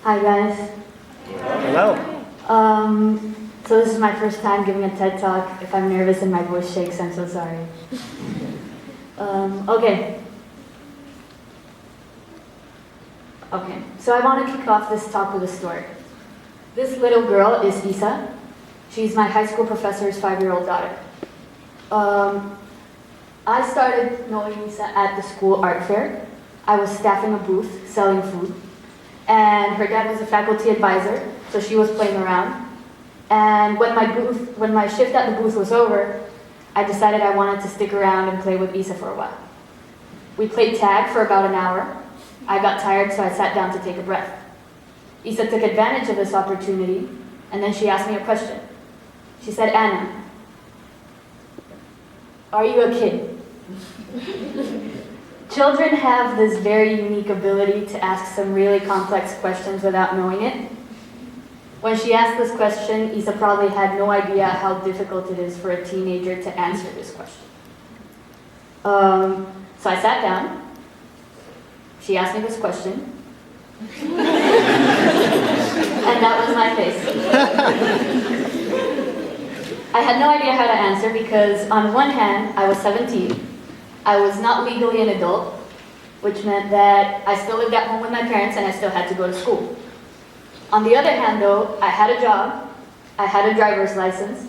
Hi guys. Hello. So this is my first time giving a TED Talk. If I'm nervous and my voice shakes, I'm so sorry. Okay, so I want to kick off this talk with a story. This little girl is Isa. She's my high school professor's 5-year-old daughter. I started knowing Isa at the school art fair. I was staffing a booth, selling food. And her dad was a faculty advisor, so she was playing around. And when my shift at the booth was over, I decided I wanted to stick around and play with Isa for a while. We played tag for about an hour. I got tired, so I sat down to take a breath. Isa took advantage of this opportunity, and then she asked me a question. She said, "Anna, are you a kid?" Children have this very unique ability to ask some really complex questions without knowing it. When she asked this question, Isa probably had no idea how difficult it is for a teenager to answer this question. So I sat down. She asked me this question. And that was my face. I had no idea how to answer because on one hand, I was 17. I was not legally an adult, which meant that I still lived at home with my parents and I still had to go to school. On the other hand though, I had a job, I had a driver's license,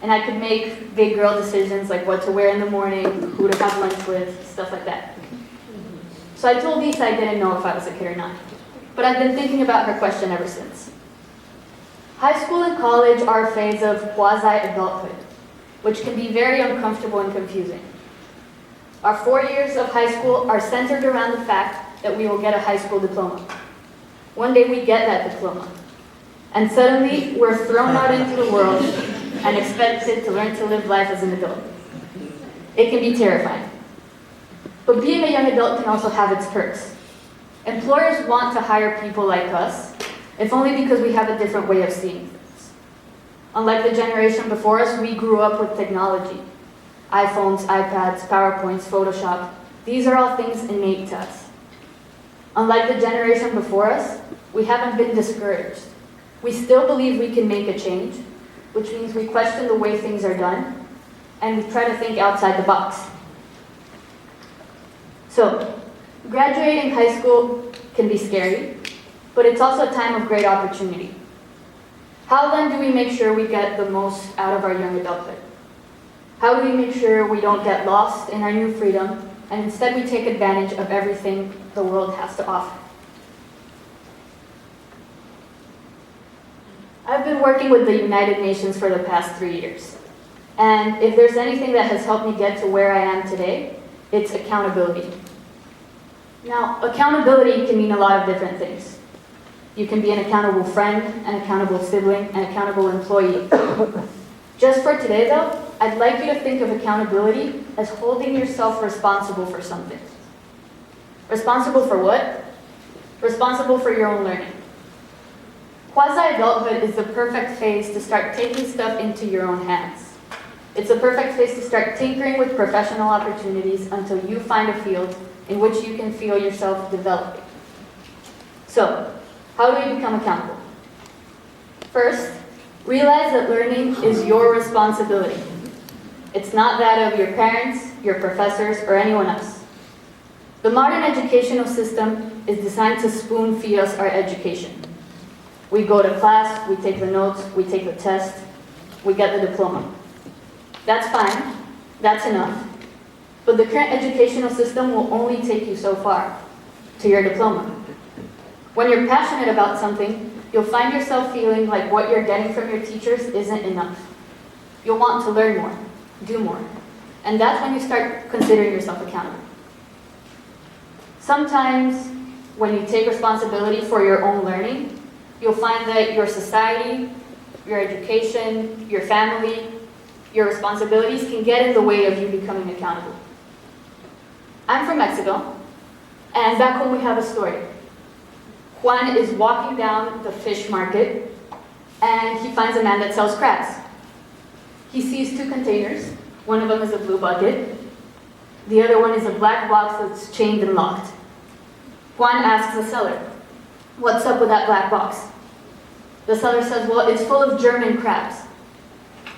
and I could make big girl decisions like what to wear in the morning, who to have lunch with, stuff like that. So I told Isa I didn't know if I was a kid or not, but I've been thinking about her question ever since. High school and college are a phase of quasi-adulthood, which can be very uncomfortable and confusing. Our 4 years of high school are centered around the fact that we will get a high school diploma. One day we get that diploma, and suddenly we're thrown out into the world and expected to learn to live life as an adult. It can be terrifying. But being a young adult can also have its perks. Employers want to hire people like us, if only because we have a different way of seeing things. Unlike the generation before us, we grew up with technology. iPhones, iPads, PowerPoints, Photoshop. These are all things innate to us. Unlike the generation before us, we haven't been discouraged. We still believe we can make a change, which means we question the way things are done, and we try to think outside the box. So, graduating high school can be scary, but it's also a time of great opportunity. How then do we make sure we get the most out of our young adulthood? How do we make sure we don't get lost in our new freedom, and instead we take advantage of everything the world has to offer? I've been working with the United Nations for the past 3 years. And if there's anything that has helped me get to where I am today, it's accountability. Now, accountability can mean a lot of different things. You can be an accountable friend, an accountable sibling, an accountable employee. Just for today though, I'd like you to think of accountability as holding yourself responsible for something. Responsible for what? Responsible for your own learning. Quasi-adulthood is the perfect phase to start taking stuff into your own hands. It's a perfect phase to start tinkering with professional opportunities until you find a field in which you can feel yourself developing. So, how do we become accountable? First, realize that learning is your responsibility. It's not that of your parents, your professors, or anyone else. The modern educational system is designed to spoon-feed us our education. We go to class, we take the notes, we take the test, we get the diploma. That's fine, that's enough. But the current educational system will only take you so far, to your diploma. When you're passionate about something, you'll find yourself feeling like what you're getting from your teachers isn't enough. You'll want to learn more, do more. And that's when you start considering yourself accountable. Sometimes, when you take responsibility for your own learning, you'll find that your society, your education, your family, your responsibilities can get in the way of you becoming accountable. I'm from Mexico, and back home we have a story. Juan is walking down the fish market, and he finds a man that sells crabs. He sees 2 containers. One of them is a blue bucket. The other one is a black box that's chained and locked. Juan asks the seller, "What's up with that black box?" The seller says, "Well, it's full of German crabs."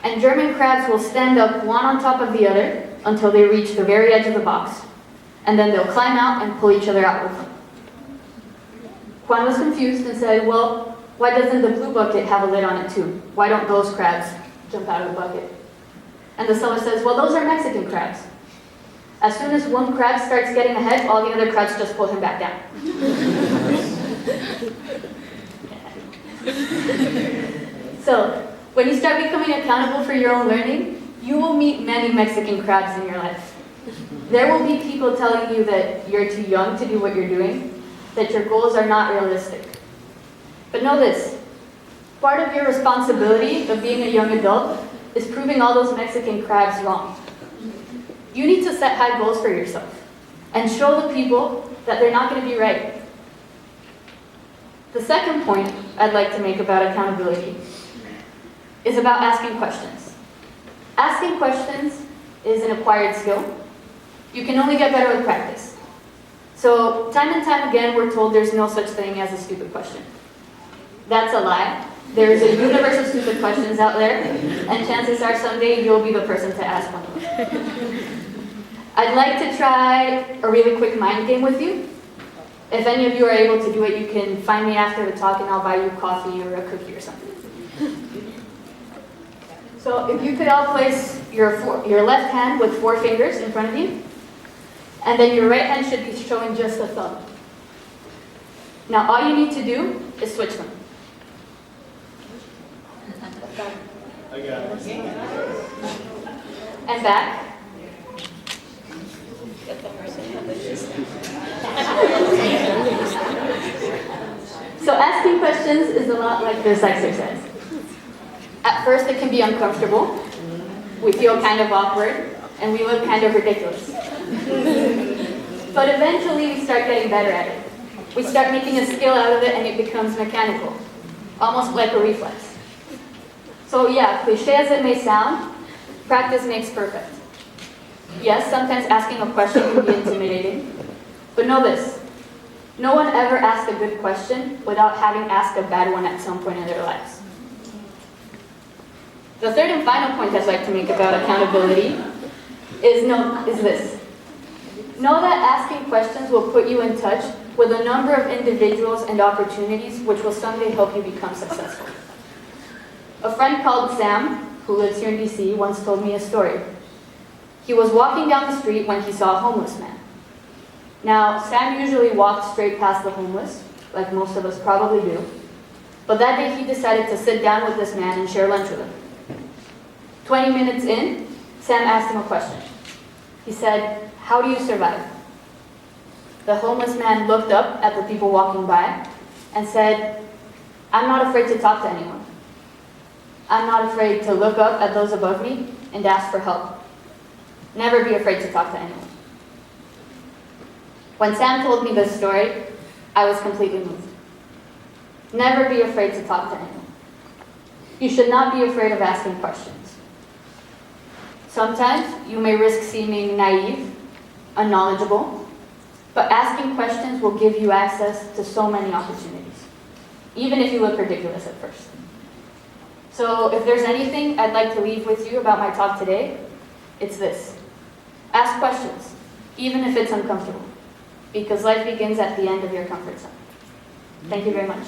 And German crabs will stand up one on top of the other until they reach the very edge of the box. And then they'll climb out and pull each other out with them. Juan was confused and said, "Well, why doesn't the blue bucket have a lid on it too? Why don't those crabs jump out of the bucket?" And the seller says, "Well, those are Mexican crabs. As soon as one crab starts getting ahead, all the other crabs just pull him back down." So, when you start becoming accountable for your own learning, you will meet many Mexican crabs in your life. There will be people telling you that you're too young to do what you're doing, that your goals are not realistic. But know this, part of your responsibility of being a young adult is proving all those Mexican crabs wrong. You need to set high goals for yourself and show the people that they're not going to be right. The second point I'd like to make about accountability is about asking questions. Asking questions is an acquired skill. You can only get better with practice. So, time and time again, we're told there's no such thing as a stupid question. That's a lie. There's a universe of stupid questions out there, and chances are someday you'll be the person to ask one of them. I'd like to try a really quick mind game with you. If any of you are able to do it, you can find me after the talk and I'll buy you coffee or a cookie or something. So if you could all place your left hand with 4 fingers in front of you, and then your right hand should be showing just a thumb. Now all you need to do is switch them. I got it. And back. So asking questions is a lot like this exercise. At first it can be uncomfortable. We feel kind of awkward, and we look kind of ridiculous. But eventually we start getting better at it. We start making a skill out of it and it becomes mechanical, almost like a reflex. So yeah, cliche as it may sound, practice makes perfect. Yes, sometimes asking a question can be intimidating, but know this, no one ever asks a good question without having asked a bad one at some point in their lives. The third and final point I'd like to make about accountability is this. Know that asking questions will put you in touch with a number of individuals and opportunities which will someday help you become successful. A friend called Sam, who lives here in D.C., once told me a story. He was walking down the street when he saw a homeless man. Now, Sam usually walked straight past the homeless, like most of us probably do, but that day he decided to sit down with this man and share lunch with him. 20 minutes in, Sam asked him a question. He said, "How do you survive?" The homeless man looked up at the people walking by and said, "I'm not afraid to talk to anyone. I'm not afraid to look up at those above me and ask for help. Never be afraid to talk to anyone." When Sam told me this story, I was completely moved. Never be afraid to talk to anyone. You should not be afraid of asking questions. Sometimes you may risk seeming naive, unknowledgeable, but asking questions will give you access to so many opportunities, even if you look ridiculous at first. So if there's anything I'd like to leave with you about my talk today, it's this. Ask questions, even if it's uncomfortable, because life begins at the end of your comfort zone. Thank you very much.